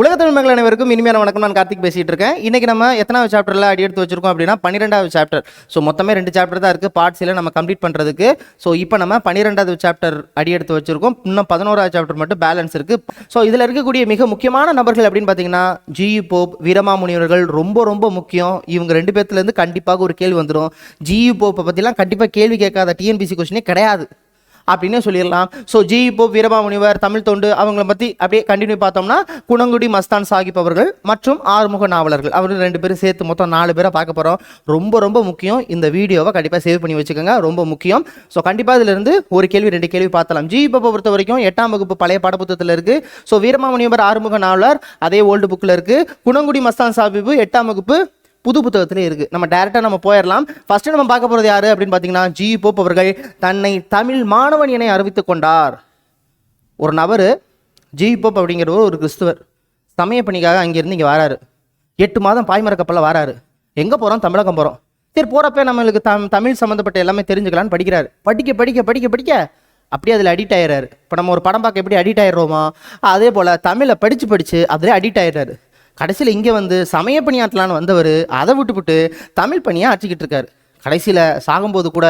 உலகத்தமிழ் மக்கள் அனைவருக்கும் இனிமையான வணக்கம். நான் கார்த்திக் பேசிட்டு இருக்கேன். இன்னைக்கு நம்ம எத்தனாவது சாப்டர்ல அடி எடுத்து வச்சிருக்கோம் அப்படின்னா 12வது சாப்டர். ஸோ மொத்தமே 2 சாப்டர் தான் இருக்கு பார்ட்ஸில் நம்ம கம்ப்ளீட் பண்றதுக்கு. ஸோ இப்போ நம்ம 12வது சாப்டர் அடி எடுத்து வச்சிருக்கோம். இன்னும் 11வது சாப்டர் மட்டும் பேலன்ஸ் இருக்கு. ஸோ இதில் இருக்கக்கூடிய மிக முக்கியமான நபர்கள் அப்படின்னு பார்த்தீங்கன்னா ஜியு போப், வீரமாமுனிவர்கள் ரொம்ப ரொம்ப முக்கியம். இவங்க 2 பேர்த்துலேருந்து கண்டிப்பாக ஒரு கேள்வி வந்துடும். ஜியு போப்பை பற்றிலாம் கண்டிப்பாக கேள்வி கேட்காத டிஎன்பிசி கொஸ்டினே கிடையாது அப்படின்னு சொல்லிடலாம். So G U Pope, Veeramamunivar, Tamil தொண்டு அவங்கள பற்றி அப்படியே கண்டினியூ பார்த்தோம்னா குணங்குடி மஸ்தான் சாஹிப் அவர்கள் மற்றும் ஆறுமுக நாவலர்கள் அவர்கள் 2 பேரும் சேர்த்து மொத்தம் 4 பேரை பார்க்க போகிறோம். ரொம்ப ரொம்ப முக்கியம். இந்த வீடியோவை கண்டிப்பாக சேவ் பண்ணி வச்சுக்கோங்க, ரொம்ப முக்கியம். ஸோ கண்டிப்பாக இதிலிருந்து ஒரு கேள்வி 2 கேள்வி பார்த்தலாம். ஜியு போப்பை பொறுத்த வரைக்கும் 8ஆம் வகுப்பு பழைய பாடப்புத்தகத்தில் இருக்குது. ஸோ வீரமாமுனிவர், ஆறுமுக நாவலர் அதே ஓல்டு புக்கில் இருக்குது. குணங்குடி மஸ்தான் சாஹிப் 8ஆம் வகுப்பு புது புத்தகத்திலே இருக்குது. நம்ம டேரெக்டாக போயிடலாம். ஃபஸ்ட்டு நம்ம பார்க்க போகிறது யார் அப்படின்னு பார்த்தீங்கன்னா ஜியு போப் அவர்கள் தன்னை தமிழ் மாணவன் என அறிவித்துக் கொண்டார். ஒரு நபர் ஜியு போப் அப்படிங்கிற ஒரு கிறிஸ்துவர் சமய பணிக்காக அங்கேருந்து இங்கே வராரு. 8 மாதம் பாய்மர கப்பலில் வராரு. எங்கே போகிறோம்? தமிழகம் போகிறோம். சரி, போகிறப்ப நம்மளுக்கு தமிழ் சம்மந்தப்பட்ட எல்லாமே தெரிஞ்சுக்கலான்னு படிக்கிறாரு. படிக்க அப்படியே அதில் அடிக்ட் ஆயிடுறாரு. இப்போ நம்ம ஒரு படம் பார்க்க எப்படி அடிக்ட் ஆயிடுறோமா அதே போல் தமிழை படித்து அதிலே அடிக்ட் ஆயிடுறாரு. கடைசியில் இங்கே வந்து சமய பணியாற்றலான்னு வந்தவர் அதை விட்டுவிட்டு தமிழ் பணியாக ஆற்றிக்கிட்டு இருக்காரு. கடைசியில் சாகும்போது கூட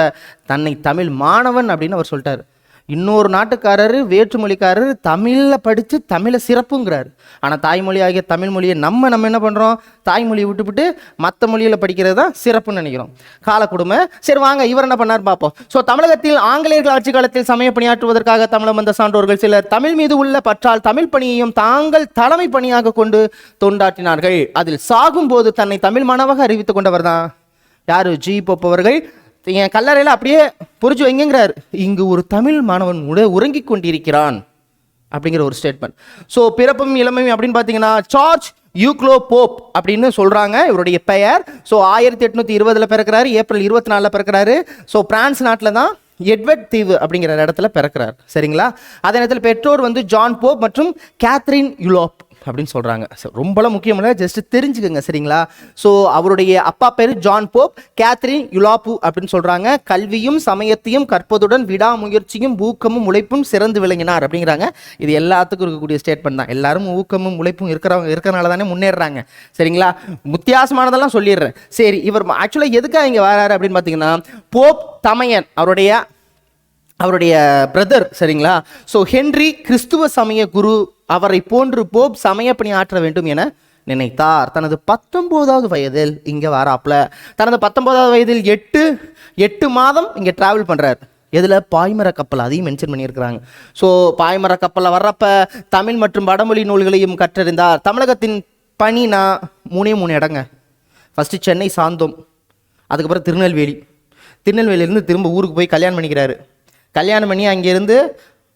தன்னை தமிழ் மாணவன் அப்படின்னு அவர் சொல்லிட்டார். இன்னொரு நாட்டுக்காரர், வேற்றுமொழிக்காரர் தமிழில் படித்து தமிழை சிறப்புங்கிறார். ஆனால் தாய்மொழி ஆகிய தமிழ் மொழியை நம்ம என்ன பண்ணுறோம்? தாய்மொழியை விட்டுவிட்டு மற்ற மொழியில் படிக்கிறது தான் சிறப்புன்னு நினைக்கிறோம். காலக்கொடுமை. சரி வாங்க, இவர் என்ன பண்ணார் பார்ப்போம். ஸோ தமிழகத்தில் ஆங்கிலேயர்கள் ஆட்சி காலத்தில் சமய பணியாற்றுவதற்காக தமிழம் வந்த சான்றோர்கள் சிலர் தமிழ் மீது உள்ள பற்றால் தமிழ் பணியையும் தாங்கள் தலைமை பணியாக கொண்டு தொண்டாற்றினார்கள். அதில் சாகும்போது தன்னை தமிழ் மாணவராக அறிவித்துக் கொண்டவர் தான் யார்? ஜியு போப் அவர்கள். என் கல்லறையில் அப்படியே புரிஞ்சு வைங்கிறார், இங்கு ஒரு தமிழ் மாணவன் உறங்கி கொண்டிருக்கிறான் அப்படிங்கிற ஒரு ஸ்டேட்மெண்ட். ஸோ பிறப்பும் இளமையும் அப்படின்னு பார்த்தீங்கன்னா சார்ஜ் யூக்லோ போப் அப்படின்னு சொல்கிறாங்க இவருடைய பெயர். ஸோ 1820 பிறக்கிறாரு, ஏப்ரல் 24 பிறக்கிறாரு. ஸோ பிரான்ஸ் நாட்டில் தான் எட்வர்ட் தீவு அப்படிங்கிற இடத்துல பிறக்கிறார். சரிங்களா? அதே நேரத்தில் பெற்றோர் வந்து ஜான் போப் மற்றும் கேத்ரின் யுலோப் அப்படின்னு சொல்கிறாங்க. ரொம்பலாம் முக்கியம் இல்லை, ஜஸ்ட் தெரிஞ்சுக்கோங்க. சரிங்களா? ஸோ அவருடைய அப்பா பேர் ஜான் போப், கேத்ரின் யுலாப்பு அப்படின்னு சொல்கிறாங்க. கல்வியும் சமயத்தையும் கற்பதுடன் விடாமுயற்சியும் ஊக்கமும் உழைப்பும் சிறந்து விளங்கினார் அப்படிங்கிறாங்க. இது எல்லாத்துக்கும் இருக்கக்கூடிய ஸ்டேட்மெண்ட் தான். எல்லாரும் ஊக்கமும் உழைப்பும் இருக்கிறனால தானே முன்னேறாங்க. சரிங்களா? வித்தியாசமானதெல்லாம் சொல்லிடுறேன். சரி, இவர் ஆக்சுவலாக எதுக்காக இங்கே வராரு அப்படின்னு பார்த்தீங்கன்னா போப் தமையன் அவருடைய பிரதர். சரிங்களா? ஸோ ஹென்றி கிறிஸ்துவ சமய குரு அவரை போன்று போப் சமய பணி ஆற்ற வேண்டும் என நினைத்தார். தனது 19வது வயதில் இங்கே வராப்ல. தனது 19வது வயதில் 8 மாதம் இங்கே டிராவல் பண்ணுறார். எதில்? பாய்மர கப்பல். அதையும் மென்ஷன் பண்ணியிருக்கிறாங்க. ஸோ பாய்மர கப்பலில் வர்றப்ப தமிழ் மற்றும் வடமொழி நூல்களையும் கற்றறிந்தார். தமிழகத்தின் பணினா 3 இடங்க. ஃபஸ்ட்டு சென்னை சாந்தோம், அதுக்கப்புறம் திருநெல்வேலியிலேருந்து திரும்ப ஊருக்கு போய் கல்யாணம் பண்ணிக்கிறாரு. கல்யாணம் பண்ணி அங்கேருந்து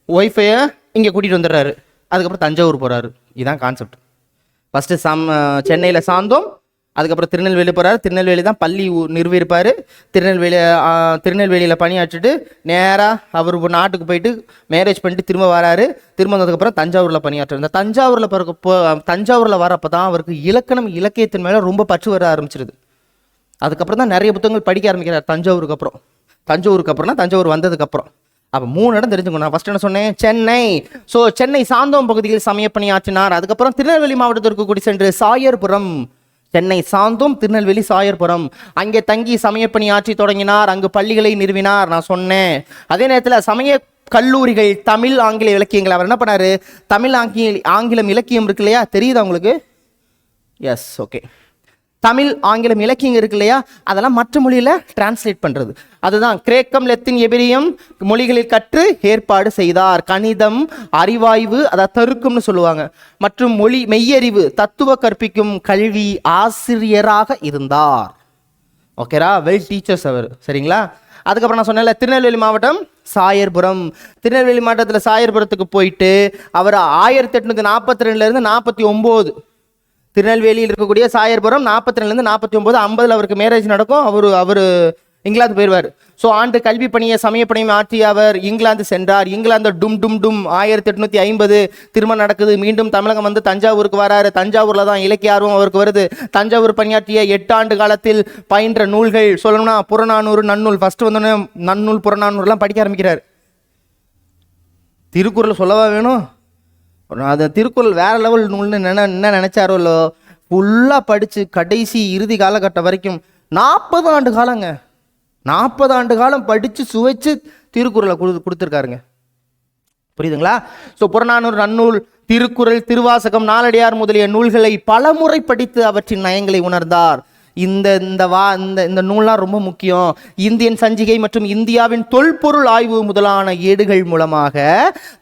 ஒய்ஃபையை இங்கே கூட்டிகிட்டு வந்துடுறாரு. அதுக்கப்புறம் தஞ்சாவூர் போகிறாரு. இதுதான் கான்செப்ட். ஃபஸ்ட்டு சென்னையில் சாந்தோம், அதுக்கப்புறம் திருநெல்வேலி போகிறாரு. திருநெல்வேலி தான் பள்ளி நிறுவியிருப்பார். திருநெல்வேலியில் பணியாற்றிட்டு நேராக அவர் நாட்டுக்கு போயிட்டு மேரேஜ் பண்ணிட்டு திரும்ப வராரு. திரும்ப வந்ததுக்கப்புறம் தஞ்சாவூரில் பணியாற்றார். இந்த தஞ்சாவூரில் வரப்போ தான் அவருக்கு இலக்கியத்தின் மேலே ரொம்ப பற்று வர ஆரம்பிச்சிருது. அதுக்கப்புறம் தான் நிறைய புத்தகங்கள் படிக்க ஆரம்பிக்கிறார். தஞ்சாவூருக்கு அப்புறம்னா தஞ்சாவூர் வந்ததுக்கப்புறம். அப்போ 3 இடம் தெரிஞ்சுக்கணும். நான் ஃபஸ்ட்டு என்ன சொன்னேன்? சென்னை. ஸோ சென்னை சாந்தோம் பகுதியில் சமய பணியாற்றினார். அதுக்கப்புறம் திருநெல்வேலி மாவட்டத்திற்கு கூடி சென்று சாயர்புரம், சென்னை சாந்தோம், திருநெல்வேலி சாயர்புரம் அங்கே தங்கி சமய பணியாற்றி தொடங்கினார். அங்கு பள்ளிகளை நிறுவினார். நான் சொன்னேன். அதே நேரத்தில் சமய கல்லூரிகள், தமிழ் ஆங்கில இலக்கியங்கள் அவர் என்ன பண்ணார்? தமிழ் ஆங்கிலம் இலக்கியம் இருக்கு இல்லையா, தெரியுதா உங்களுக்கு? S, okay. தமிழ் ஆங்கிலம் இலக்கியம் இருக்கு இல்லையா, அதெல்லாம் மற்ற மொழியில் டிரான்ஸ்லேட் பண்ணுறது. அதுதான் கிரேக்கம், லத்தீன், எபிரியம் மொழிகளில் கற்று ஏற்பாடு செய்தார். கணிதம், அறிவாய்வு, அதாவது தருக்கம்னு சொல்லுவாங்க, மற்றும் மெய்யறிவு, தத்துவ கற்பிக்கும் கல்வி ஆசிரியராக இருந்தார். ஓகேரா? வெல் டீச்சர்ஸ் அவர். சரிங்களா? அதுக்கப்புறம் நான் சொன்னேன்ல, திருநெல்வேலி மாவட்டம் சாயர்புரம். திருநெல்வேலி மாவட்டத்தில் சாயர்புரத்துக்கு போயிட்டு அவர் 1842 49 திருநெல்வேலியில் இருக்கக்கூடிய சாயர்புரம் 42 49 50 அவருக்கு மேரேஜ் நடக்கும். அவர் இங்கிலாந்து போயிடுவார். ஸோ ஆண்டு கல்வி பணியை சமய பணியை ஆற்றி அவர் இங்கிலாந்து சென்றார். இங்கிலாந்து டும் 1850 திருமணம் நடக்குது. மீண்டும் தமிழகம் வந்து தஞ்சாவூருக்கு வராரு. தஞ்சாவூரில் தான் இலக்கிய ஆர்வம் அவருக்கு வருது. தஞ்சாவூர் பணியாற்றிய 8 ஆண்டு காலத்தில் பயின்ற நூல்கள் சொல்லணும்னா புறநானூறு, நன்னூல். ஃபஸ்ட்டு வந்தோடனே நன்னூல், புறநானூறுலாம் படிக்க ஆரம்பிக்கிறார். திருக்குறள் சொல்லவா வேணும்? அது திருக்குறள் வேற லெவல் நூல்னு என்ன நினைச்சாரோ ஃபுல்லாக படித்து கடைசி இறுதி காலகட்டம் வரைக்கும் 40 ஆண்டு காலங்க, 40 ஆண்டு காலம் படித்து சுவைச்சு திருக்குறளை கொடுத்துருக்காருங்க. புரியுதுங்களா? ஸோ புறநானூறு, நன்னூல், திருக்குறள், திருவாசகம், நாலடியார் முதலிய நூல்களை பலமுறை படித்து அவற்றின் நயங்களை உணர்ந்தார். இந்த நூல்லாம் ரொம்ப முக்கியம். இந்தியன் சஞ்சிகை மற்றும் இந்தியாவின் தொல்பொருள் ஆய்வு முதலான ஏடுகள் மூலமாக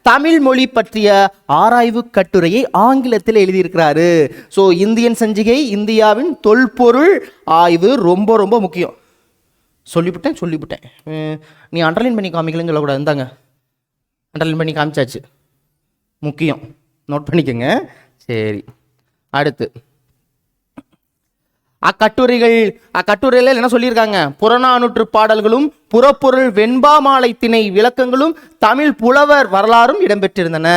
தமிழ் மொழி பற்றிய ஆராய்வு கட்டுரையை ஆங்கிலத்தில் எழுதியிருக்கிறாரு. ஸோ இந்தியன் சஞ்சிகை, இந்தியாவின் தொல்பொருள் ஆய்வு ரொம்ப ரொம்ப முக்கியம். சொல்லிவிட்டேன். நீ அண்டர்லைன் பண்ணி காமிக்கலன்னு சொல்லக்கூடாது. இருந்தாங்க, அண்டர்லைன் பண்ணி காமிச்சாச்சு. முக்கியம், நோட் பண்ணிக்கோங்க. சரி, அடுத்து அக்கட்டுரையில் என்ன சொல்லியிருக்காங்க? புறநானூற்று பாடல்களும் புறப்பொருள் வெண்பாமாலை திணை விளக்கங்களும் தமிழ் புலவர் வரலாறும் இடம்பெற்றிருந்தன.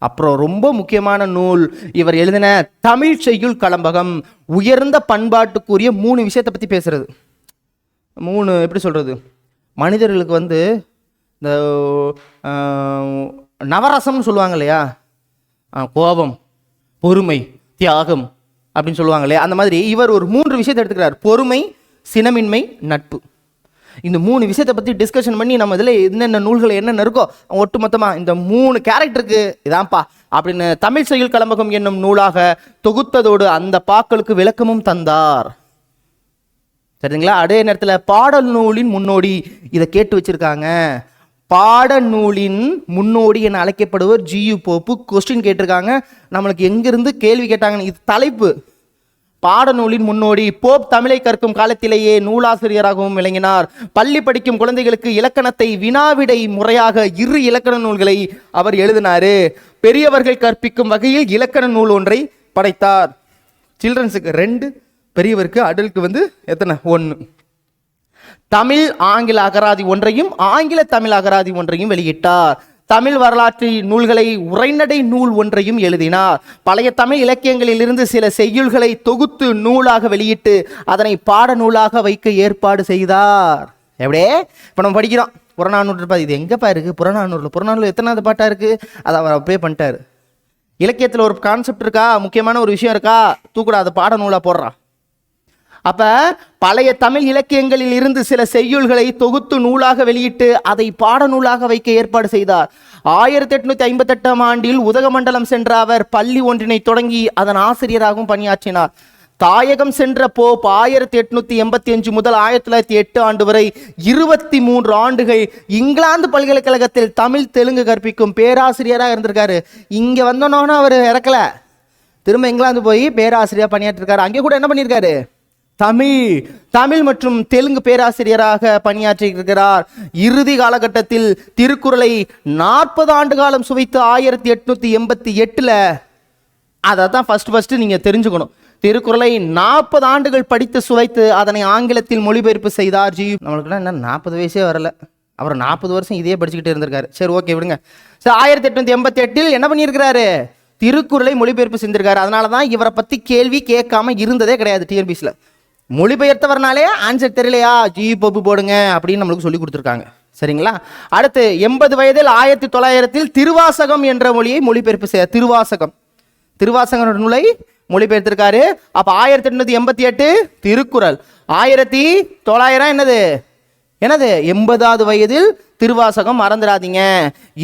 அப்புறம் ரொம்ப முக்கியமான நூல் இவர் எழுதின தமிழ் செய்யுள் கலம்பகம். உயர்ந்த பண்பாட்டுக்குரிய 3 விஷயத்தை பற்றி பேசுறது. 3 எப்படி சொல்கிறது, மனிதர்களுக்கு இந்த நவரசம்னு சொல்லுவாங்க இல்லையா, கோபம், பொறுமை, தியாகம் அப்படின்னு சொல்லுவாங்க இல்லையா, அந்த மாதிரி இவர் ஒரு 3 விஷயத்தை எடுத்துக்கிறார். பொறுமை, சினமின்மை, நட்பு. இந்த 3 விஷயத்தை பற்றி டிஸ்கஷன் பண்ணி நம்ம இதில் என்னென்ன நூல்கள் என்னென்ன இருக்கோ ஒட்டு மொத்தமாக இந்த 3 கேரக்டருக்கு இதான்ப்பா அப்படின்னு தமிழ் செய்யுள் கலம்பகம் என்னும் நூலாக தொகுத்ததோடு அந்த பாக்களுக்கு விளக்கமும் தந்தார். சரிங்களா? அதே நேரத்தில் பாடல் நூலின் முன்னோடி, இதை கேட்டு வச்சிருக்காங்க. பாடநூலின் முன்னோடி என அழைக்கப்படுவர் ஜியு போப்பு. கொஸ்டின் கேட்டிருக்காங்க, நம்மளுக்கு எங்கிருந்து கேள்வி கேட்டாங்க. இது தலைப்பு. பாடநூலின் முன்னோடி போப் தமிழை கற்கும் காலத்திலேயே நூலாசிரியராகவும் விளங்கினார். பள்ளி படிக்கும் குழந்தைகளுக்கு இலக்கணத்தை வினாவிடை முறையாக 2 இலக்கண நூல்களை அவர் எழுதினாரு. பெரியவர்கள் கற்பிக்கும் வகையில் இலக்கண நூல் ஒன்றை படைத்தார். சில்ட்ரன்ஸுக்கு 2, பெரியவருக்கு அடல்ட்டுக்கு எத்தனை 1. தமிழ் ஆங்கில அகராதி ஒன்றையும் ஆங்கில தமிழ் அகராதி ஒன்றையும் வெளியிட்டார். தமிழ் வரலாற்று நூல்களை உரைநடை நூல் ஒன்றையும் எழுதினார். பழைய தமிழ் இலக்கியங்களில் இருந்து சில செய்யுள்களை தொகுத்து நூலாக வெளியிட்டு அதனை பாட நூலாக வைக்க ஏற்பாடு செய்தார். எப்படியே இப்போ நம்ம படிக்கிறோம் புறநானூறு, இது எங்கப்பா இருக்கு புறநானூறு எத்தனாவது பாட்டா இருக்கு, அதை அவர் அப்படியே பண்ணிட்டாரு. இலக்கியத்தில் ஒரு கான்செப்ட் இருக்கா, முக்கியமான ஒரு விஷயம் இருக்கா, தூக்கூட அதை பாட நூலா போடுறா. அப்ப பழைய தமிழ் இலக்கியங்களில் இருந்து சில செய்யுள்களை தொகுத்து நூலாக வெளியிட்டு அதை பாடநூலாக வைக்க ஏற்பாடு செய்தார். 1858ஆம் ஆண்டில் உதகமண்டலம் சென்ற அவர் பள்ளி ஒன்றினை தொடங்கி அதன் ஆசிரியராகவும் பணியாற்றினார். தாயகம் சென்ற போப் 1885 முதல் 1908 ஆண்டு வரை 23 ஆண்டுகள் இங்கிலாந்து பல்கலைக்கழகத்தில் தமிழ் தெலுங்கு கற்பிக்கும் பேராசிரியராக இருந்திருக்காரு. இங்க வந்தோன்னு அவர் இறக்கல, திரும்ப இங்கிலாந்து போய் பேராசிரியர் பணியாற்றிருக்காரு. அங்கே கூட என்ன பண்ணியிருக்காரு, தமிழ் மற்றும் தெலுங்கு பேராசிரியராக பணியாற்றியிருக்கிறார். இறுதி காலகட்டத்தில் திருக்குறளை 40 ஆண்டு காலம் சுவைத்து 1888 அதை தான் ஃபர்ஸ்ட் நீங்கள் தெரிஞ்சுக்கணும். திருக்குறளை 40 ஆண்டுகள் படித்து சுவைத்து அதனை ஆங்கிலத்தில் மொழிபெயர்ப்பு செய்தார். நம்மளுக்குலாம் என்ன 40 வயசே வரல, அவர் 40 வருஷம் இதே படிச்சுக்கிட்டு இருந்திருக்காரு. சரி, ஓகே, விடுங்க. சரி, 1888 என்ன பண்ணியிருக்கிறாரு, திருக்குறளை மொழிபெயர்ப்பு செஞ்சிருக்காரு. அதனால தான் இவரை பற்றி கேள்வி கேட்காம இருந்ததே கிடையாது டிஎன்பிசியில். மொழிபெயர்த்தவர்னாலே ஆன்சர் தெரியலையா, ஜி போப்பு போடுங்க அப்படின்னு நம்மளுக்கு சொல்லி கொடுத்துருக்காங்க. சரிங்களா? அடுத்து 80 வயதில் 1900 திருவாசகம் என்ற மொழியை மொழிபெயர்ப்பு செய்ய திருவாசகம் நூலை மொழிபெயர்த்திருக்காரு. அப்ப 1888 திருக்குறள், 1900 என்னது 80வது வயதில் திருவாசகம். மறந்துடாதீங்க.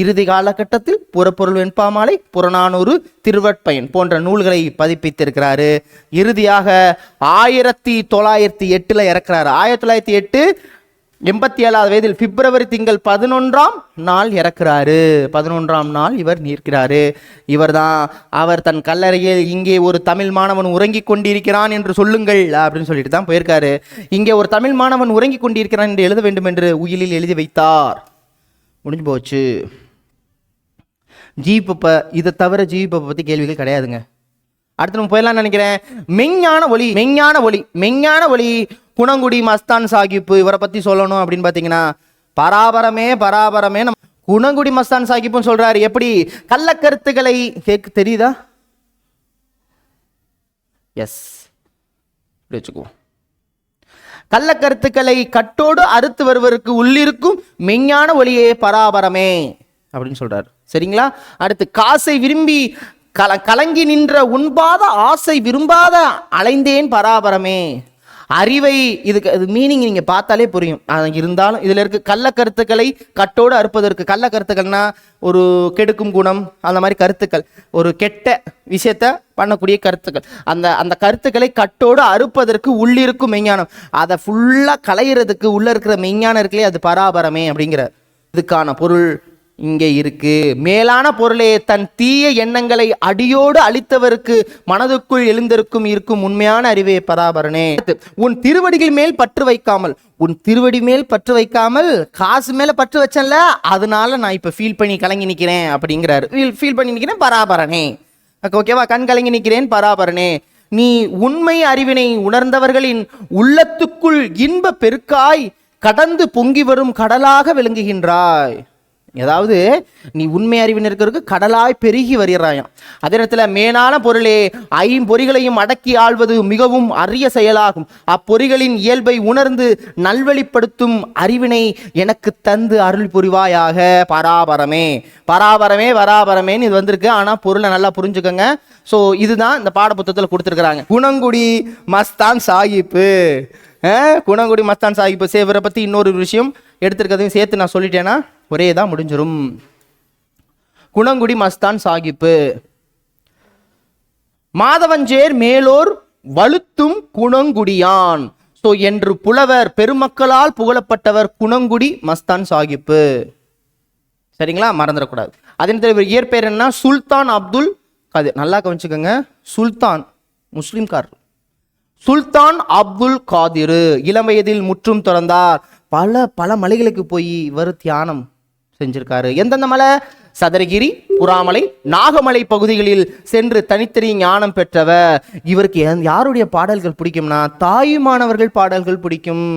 இறுதி காலகட்டத்தில் புறப்பொருள் வெண்பாமாலை, புறநானூறு, திருவட்பயன் போன்ற நூல்களை பதிப்பித்திருக்கிறாரு. இறுதியாக 1908 இறக்குறாரு. 1908 87வது வயதில் பிப்ரவரி திங்கள் 11ஆம் நாள் இறக்குறாரு. 11ஆம் நாள் இவர் நீர்க்கிறாரு. அவர் தன் கல்லறையில் இங்கே ஒரு தமிழ் மாணவன் உறங்கிக் கொண்டிருக்கிறான் என்று சொல்லுங்கள் அப்படின்னு சொல்லிட்டு தான் போயிருக்காரு. இங்கே ஒரு தமிழ் மாணவன் உறங்கிக் கொண்டிருக்கிறான் என்று எழுத வேண்டும் என்று உயிலில் எழுதி வைத்தார். முடிஞ்சு போச்சு. ஜி பப்ப இதை தவிர ஜி பப்பை பற்றி கேள்விகள் கிடையாதுங்க. அடுத்து நம்ம போயிடலாம் நினைக்கிறேன். மெஞ்ஞான ஒளி குணங்குடி மஸ்தான் சாஹிப்பு. இவரை பற்றி சொல்லணும் அப்படின்னு பார்த்தீங்கன்னா பராபரமே நம்ம குணங்குடி மஸ்தான் சாஹிப்புன்னு சொல்றாரு. எப்படி கள்ளக்கருத்துக்களை தெரியுதா? எஸ், வச்சுக்குவோம். கள்ளக்கருத்துக்களை கட்டோடு அறுத்து வருவதற்கு உள்ளிருக்கும் மெஞ்ஞான ஒளியே பராபரமே அப்படின்னு சொல்றாரு. சரிங்களா? அடுத்து காசை விரும்பி கலங்கி நின்ற உண்பாத ஆசை விரும்பாத அலைந்தேன் பராபரமே. அறிவை இதுக்கு அது மீனிங் நீங்கள் பார்த்தாலே புரியும். இருந்தாலும் இதில் இருக்க கள்ள கருத்துக்களை கட்டோடு அறுப்பதற்கு, கள்ள கருத்துக்கள்னா ஒரு கெடுக்கும் குணம், அந்த மாதிரி கருத்துக்கள், ஒரு கெட்ட விஷயத்த பண்ணக்கூடிய கருத்துக்கள், அந்த கருத்துக்களை கட்டோடு அறுப்பதற்கு உள்ளிருக்கும் மெய்ஞானம், அதை ஃபுல்லாக களையிறதுக்கு உள்ளே இருக்கிற மெய்ஞானம் இருக்குல்லையே, அது பராபரமே அப்படிங்கிற இதுக்கான பொருள் இங்கே இருக்கு. மேலான பொருளே, தன் தீய எண்ணங்களை அடியோடு அழித்தவருக்கு மனதுக்குள் எழுந்திருக்கும் இருக்கும் உண்மையான அறிவே பராபரனே. உன் திருவடிகள் மேல் பற்று வைக்காமல், உன் திருவடி மேல் பற்று வைக்காமல் காசு மேல பற்று வச்சேன்ல, அதனால நான் இப்ப ஃபீல் பண்ணி கலங்கி நிற்கிறேன் அப்படிங்கிறாரு. ஃபீல் பண்ணி நிற்கிறேன் பராபரனே. ஓகேவா? கண் கலங்கி நிற்கிறேன் பராபரனே. நீ உண்மை அறிவினை உணர்ந்தவர்களின் உள்ளத்துக்குள் இன்ப பெருக்காய் கடந்து பொங்கி வரும் கடலாக விளங்குகின்றாய். ஏதாவது நீ உண்மை அறிவினருக்கு கடலாய் பெருகி வருகிறாயாம். அதே நேரத்தில் மேலான பொருளே, ஐம்பொறிகளையும் அடக்கி ஆள்வது மிகவும் அரிய செயலாகும். அப்பொறிகளின் இயல்பை உணர்ந்து நல்வழிப்படுத்தும் அறிவினை எனக்கு தந்து அருள் புரிவாயாக பராபரமே. பராபரமே பராபரமேன்னு இது வந்திருக்கு. ஆனால் பொருளை நல்லா புரிஞ்சுக்கோங்க. ஸோ இதுதான் இந்த பாடப்புத்தகத்தில் கொடுத்துருக்குறாங்க. குணங்குடி மஸ்தான் சாஹிப்பு, குணங்குடி மஸ்தான் சாஹிப்பு சேவரை பற்றி இன்னொரு விஷயம் எடுத்திருக்கிறதையும் சேர்த்து நான் சொல்லிட்டேன்னா ஒரே தான் முடிஞ்சிடும். குணங்குடி மஸ்தான் சாஹிப்பு மாதவஞ்சேர் மேலோர் வலுத்தும் குணங்குடியான் ஸோ என்று புலவர் பெருமக்களால் புகழப்பட்டவர் குணங்குடி மஸ்தான் சாஹிப்பு. சரிங்களா? மறந்துடக்கூடாது. அதே நேரத்தில் இயற்பெயர் என்ன? சுல்தான் அப்துல் காதிர். நல்லா கவனிச்சுக்கோங்க. சுல்தான் முஸ்லிம்கார் சுல்தான் அப்துல் காதிர் இளம் வயதில் முற்றும் துறந்தார். பல மலைகளுக்கு போய் இவர் தியானம் செஞ்சிருக்காரு. எந்தெந்த மலை? சதுரகிரி, புறாமலை, நாகமலை பகுதிகளில் சென்று தனித்தனி ஞானம் பெற்றவர். இவருக்கு யாருடைய பாடல்கள் பிடிக்கும்னா தாயுமானவர்கள் பாடல்கள் பிடிக்கும்.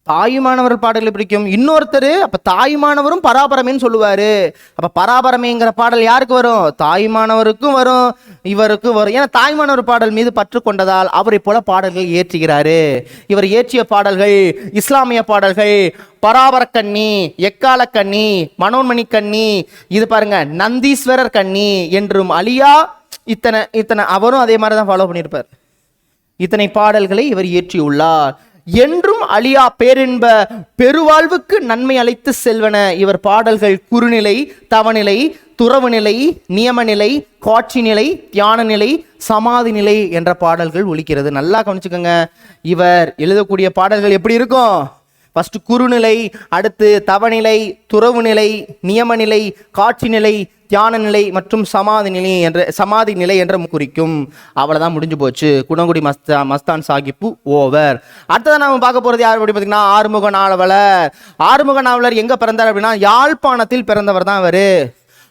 தாயுமானவர்கள் பாடல்கள் பிடிக்கும். இன்னொருத்தர் அப்ப தாயுமானவரும் பராபரமேன்னு சொல்லுவாரு. அப்ப பராபரமேங்கிற பாடல் யாருக்கு வரும்? தாயுமானவருக்கும் வரும், இவருக்கும் வரும். ஏன்னா தாயுமானவர் பாடல் மீது பற்று கொண்டதால் அவரை போல பாடல்கள் இயற்றுகிறாரு. இவர் இயற்றிய பாடல்கள் இஸ்லாமிய பாடல்கள், பராபர கண்ணி, எக்கால கண்ணி, மனோன்மணி கண்ணி, இது பாருங்க நந்தீஸ்வரர் கண்ணி என்றும் அழியா இத்தனை அவரும் அதே மாதிரி தான் ஃபாலோ பண்ணியிருப்பார். இத்தனை பாடல்களை இவர் இயற்றியுள்ளார். என்றும் அழியா பேரின்ப பெருவாழ்வுக்கு நன்மை அழைத்து செல்வன இவர் பாடல்கள். குறுநிலை, தவநிலை, துறவு நிலை, நியமநிலை, காட்சி நிலை, தியான நிலை, சமாதி நிலை என்ற பாடல்கள் ஒலிக்கிறது. நல்லா கவனிச்சுக்கோங்க. இவர் எழுதக்கூடிய பாடல்கள் எப்படி இருக்கும்? ஃபர்ஸ்ட் குறுநிலை, அடுத்து தவநிலை, துறவு நிலை, நியமநிலை, காட்சி நிலை, தியான நிலை மற்றும் சமாதி நிலை என்ற குறிக்கும். அவ்வளோதான், முடிஞ்சு போச்சு. குணங்குடி மஸ்தான் சாஹிப்பு ஓவர். அடுத்ததான் நம்ம பார்க்க போகிறது யார் அப்படி பார்த்தீங்கன்னா ஆறுமுக நாவலர். ஆறுமுக நாவலர் எங்கே பிறந்தார் அப்படின்னா யாழ்ப்பாணத்தில் பிறந்தவர் தான் அவர்.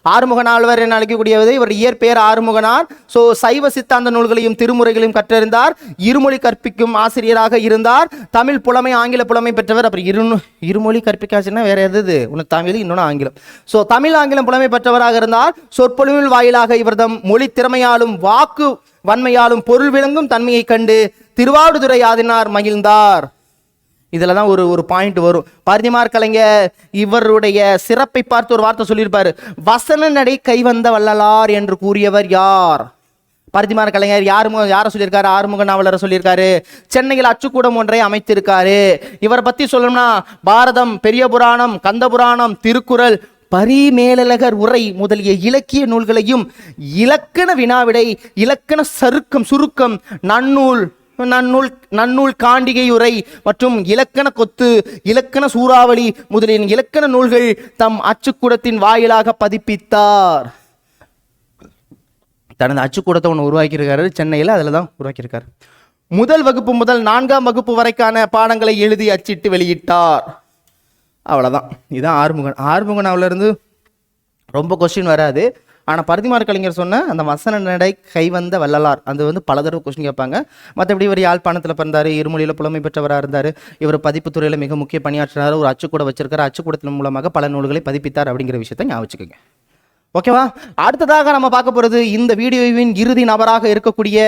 ஆறுமுக நாவலர் என அழைக்கக்கூடியது இவர் இயற்பெயர் ஆறுமுகனார். ஸோ சைவ சித்தாந்த நூல்களையும் திருமுறைகளையும் கற்றறிந்தார். இருமொழி கற்பிக்கும் ஆசிரியராக இருந்தார். தமிழ் புலமை, ஆங்கில புலமை பெற்றவர். அப்புறம் இருமொழி கற்பிக்காச்சுன்னா வேற எது? உனக்கு தமிழ், இன்னொன்று ஆங்கிலம். ஸோ தமிழ் ஆங்கிலம் புலமை பெற்றவராக இருந்தார். சொற்பொழிவில் வாயிலாக இவர்தம் மொழி திறமையாலும் வாக்கு வன்மையாலும் பொருள் விளங்கும் தன்மையை கண்டு திருவாவடுதுறை ஆதினார் மகிழ்ந்தார். இதில் தான் ஒரு பாயிண்ட் வரும். பரிதிமார் கலைஞர் இவருடைய சிறப்பை பார்த்து ஒரு வார்த்தை சொல்லியிருப்பாரு. வசன நடை கைவந்த வள்ளலார் என்று கூறியவர் யார்? பரிதிமார் கலைஞர் யாரை சொல்லியிருக்காரு? ஆறுமுக நாவலரை சொல்லியிருக்காரு. சென்னையில் அச்சுக்கூடம் ஒன்றை அமைத்திருக்காரு. இவரை பற்றி சொல்லணும்னா பாரதம், பெரிய புராணம், கந்த புராணம், திருக்குறள், பரிமேலழகர் உரை முதலிய இலக்கிய நூல்களையும் இலக்கண வினாவிடை, இலக்கண சுருக்கம், நன்னூல் காண்டிகை உரை மற்றும் இலக்கண கொத்து, இலக்கண சூறாவளி முதலிய இலக்கண நூல்கள் தம் அச்சுக்கூடத்தின் வாயிலாக பதிப்பித்தார். தனது அச்சுக்கூடத்தை ஒன்று உருவாக்கியிருக்காரு சென்னையில். அதில் தான் உருவாக்கியிருக்காரு. முதல் வகுப்பு முதல் 4ஆம் வகுப்பு வரைக்கான பாடங்களை எழுதி அச்சிட்டு வெளியிட்டார். அவ்வளோதான். இதுதான் ஆறுமுகன் அவளிருந்து ரொம்ப கொஸ்டின் வராது. ஆனால் பரிதிமார் கலைஞர் சொன்ன அந்த வசன நடை கைவந்த வள்ளலார் அது பல தடவை கொஸ்டின் கேட்பாங்க. மற்றபடி இவர் யாழ்ப்பாணத்தில் பிறந்தார். இருமொழியில் புலமை பெற்றவராக இருந்தார். இவர் பதிப்புத்துறையில் மிக முக்கிய பணியாற்றினார். ஒரு அச்சுக்கூட வச்சிருக்கார். அச்சுக்கூடத்தின் மூலமாக பல நூல்களை பதிப்பித்தார் அப்படிங்கிற விஷயத்தை ஞாபகம் வச்சுக்கோங்க. ஓகேவா? அடுத்ததாக நம்ம பார்க்க போகிறது இந்த வீடியோவின் இறுதி நபராக இருக்கக்கூடிய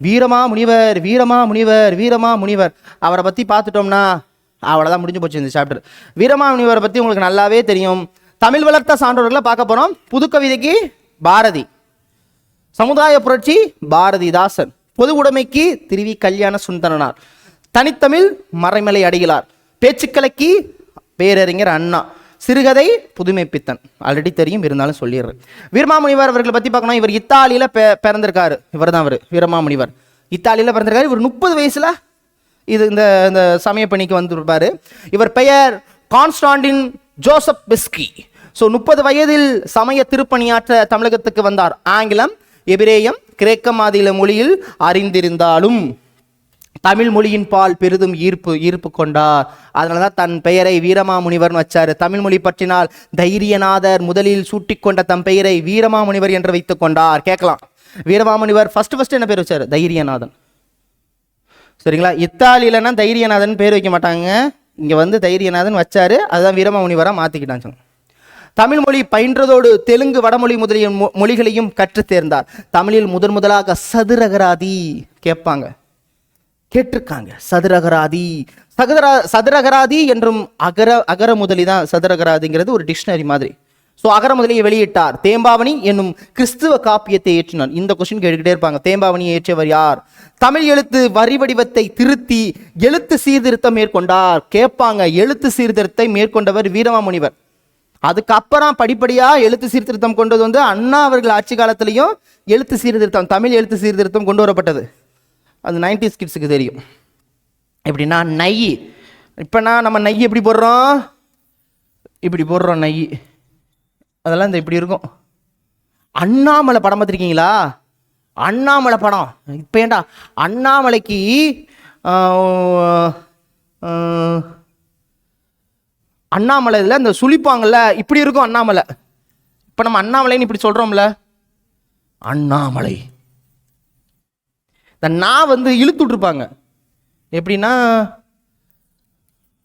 வீரமா முனிவர். அவரை பற்றி பார்த்துட்டோம்னா அவ்வளோதான், முடிஞ்சு போச்சு இந்த சாப்டர். வீரமா முனிவரை பற்றி உங்களுக்கு நல்லாவே தெரியும். தமிழ் வளர்த்த சான்றோர்களை பார்க்க போறோம். புதுக்கவிதைக்கு பாரதி, சமுதாய புரட்சி பாரதிதாசன், பொது உடைமைக்கு திருவி கல்யாண சுந்தரனார், தனித்தமிழ் மறைமலை அடிகளார், பேச்சுக்கலைக்கு பேரறிஞர் அண்ணா, சிறுகதை புதுமைப்பித்தன். ஆல்ரெடி தெரியும், இருந்தாலும் சொல்லிடுறேன். வீரமாமுனிவர் அவர்களை பற்றி பார்க்கணும். இவர் இத்தாலியில் பிறந்திருக்காரு. இவர் தான் வீரமாமுனிவர். இத்தாலியில் பிறந்திருக்காரு. இவர் 30 வயசுல இந்த சமய பணிக்கு வந்திருப்பாரு. இவர் பெயர் கான்ஸ்டாண்டின் ஜோசப் பெஸ்கி. ஸோ 30 வயதில் சமய திருப்பணியாற்ற தமிழகத்துக்கு வந்தார். ஆங்கிலம், எபிரேயம், கிரேக்கம் ஆதியில மொழியில் அறிந்திருந்தாலும் தமிழ் மொழியின் பால் பெரிதும் ஈர்ப்பு கொண்டார். அதனாலதான் தன் பெயரை வீரமாமுனிவர் வச்சாரு. தமிழ் மொழி பற்றினால் தைரியநாதர் முதலில் சூட்டிக்கொண்ட தம் பெயரை வீரமாமுனிவர் என்று வைத்துக் கொண்டார். கேட்கலாம், வீரமாமுனிவர் ஃபர்ஸ்ட் என்ன பேர் வச்சாரு? தைரியநாதன். சரிங்களா? இத்தாலியிலன்னா தைரியநாதன் பேர் வைக்க மாட்டாங்க. இங்க தைரியநாதன் வச்சாரு. அதுதான் வீரமாமுனிவரா மாத்திக்கிட்டாங்க. தமிழ் மொழி பயின்றதோடு தெலுங்கு, வடமொழி முதலிய மொழிகளையும் கற்று தேர்ந்தார். தமிழில் முதலாக சதுரகராதி கேட்டிருக்காங்க. சதுரகராதி என்றும் அகர முதலி தான். சதுரகராதிங்கிறது ஒரு டிக்ஷனரி மாதிரி. ஸோ அகர முதலியை வெளியிட்டார். தேம்பாவணி என்னும் கிறிஸ்துவ காப்பியத்தை ஏற்றினார். இந்த கொஸ்டின் கேட்டுக்கிட்டே இருப்பாங்க. தேம்பாவணியை ஏற்றியவர் யார்? தமிழ் எழுத்து வரி வடிவத்தை திருத்தி எழுத்து சீர்திருத்தம் மேற்கொண்டார். கேட்பாங்க, எழுத்து சீர்திருத்தத்தை மேற்கொண்டவர் வீரமாமுனிவர். அதுக்கப்புறம் படிப்படியா எழுத்து சீர்திருத்தம் கொண்டது அண்ணா அவர்கள் ஆட்சி காலத்திலையும் எழுத்து சீர்திருத்தம், தமிழ் எழுத்து சீர்திருத்தம் கொண்டு வரப்பட்டது. அது 90s கிட்ஸுக்கு தெரியும். எப்படின்னா நெய், இப்போனா நம்ம நெய் எப்படி போடுறோம்? இப்படி போடுறோம் நெய். அதெல்லாம் இந்த இப்படி இருக்கும். அண்ணாமலை படம் பார்த்துருக்கீங்களா? அண்ணாமலை படம். இப்போ ஏண்டா அண்ணாமலைக்கு அண்ணாமலை இதில் இந்த சுழிப்பாங்கல்ல, இப்படி இருக்கும் அண்ணாமலை. இப்போ நம்ம அண்ணாமலைன்னு இப்படி சொல்கிறோம்ல, அண்ணாமலை. இந்த நான் இழுத்து விட்டுருப்பாங்க. எப்படின்னா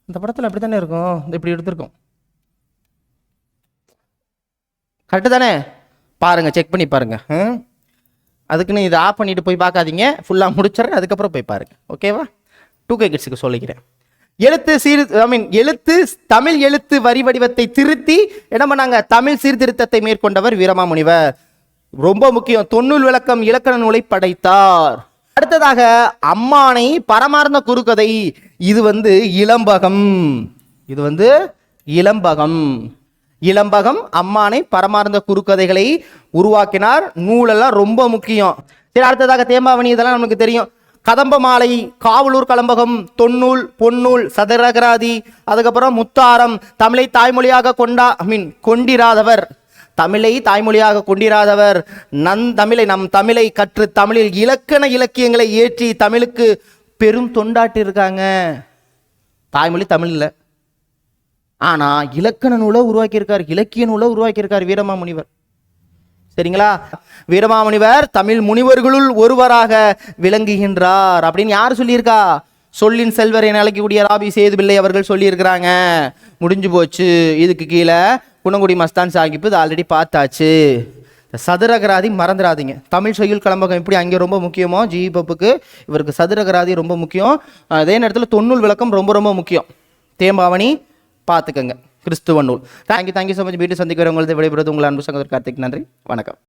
இந்த படத்தில் அப்படி தானே இருக்கும். இந்த இப்படி எடுத்துருக்கோம். கரெக்டு தானே? பாருங்கள், செக் பண்ணி பாருங்கள். அதுக்குன்னு இதை ஆஃப் பண்ணிட்டு போய் பார்க்காதீங்க. ஃபுல்லாக முடிச்சிடறேன், அதுக்கப்புறம் போய் பாருங்கள். ஓகேவா? 2K கிட்ஸுக்கு சொல்லிக்கிறேன். எழுத்து தமிழ் எழுத்து வரி வடிவத்தை திருத்தி என்ன பண்ணாங்க? தமிழ் சீர்திருத்தத்தை மேற்கொண்டவர் வீரமாமுனிவர். ரொம்ப முக்கியம். தொன்னூல் விளக்கம் இலக்கண நூலை படைத்தார். அடுத்ததாக அம்மானை பரமார்ந்த குறுக்கதை. இது இளம்பகம். இளம்பகம் அம்மானை பரமார்ந்த குறுக்கதைகளை உருவாக்கினார். நூலெல்லாம் ரொம்ப முக்கியம். சரி, அடுத்ததாக தேம்பாவணி. இதெல்லாம் நமக்கு தெரியும். கதம்ப மாலை, காவலூர் கலம்பகம், தொன்னூல், பொன்னூல், சதுரகராதி, அதுக்கப்புறம் முத்தாரம், தமிழை தாய்மொழியாக கொண்டிராதவர், தமிழை தாய்மொழியாக கொண்டிராதவர், நம் தமிழை கற்று தமிழில் இலக்கண இலக்கியங்களை ஏற்றி தமிழுக்கு பெரும் தொண்டாட்டி இருக்காங்க. தாய்மொழி தமிழ் இல்லை, ஆனா இலக்கண நூலை உருவாக்கியிருக்கார், இலக்கிய நூலை உருவாக்கியிருக்கார் வீரமாமுனிவர். சரிங்களா? வீரமாமுனிவர் தமிழ் முனிவர்களுள் ஒருவராக விளங்குகின்றார் அப்படின்னு யார் சொல்லியிருக்கா? சொல்லின் செல்வர் என அழைக்கக்கூடிய ராபி சேதுபிள்ளை அவர்கள் சொல்லியிருக்கிறாங்க. முடிஞ்சு போச்சு. இதுக்கு கீழே குணங்குடி மஸ்தான் சாஹிப் இது ஆல்ரெடி பார்த்தாச்சு. சதுரகராதி மறந்துடாதீங்க. தமிழ் செய்யுள் கலம்பகம் எப்படி அங்கே ரொம்ப முக்கியமோ ஜிபப்புக்கு, இவருக்கு சதுரகராதி ரொம்ப முக்கியம். அதே நேரத்தில் தொன்னூல் விளக்கம் ரொம்ப ரொம்ப முக்கியம். தேம்பாவணி பார்த்துக்கங்க, கிறிஸ்துவ நூல். Thank you so much. வீட்டு சந்திக்கிறவங்களது விடைபெறுவது உங்கள் அன்பு சகோதரர் கார்த்திக். நன்றி, வணக்கம்.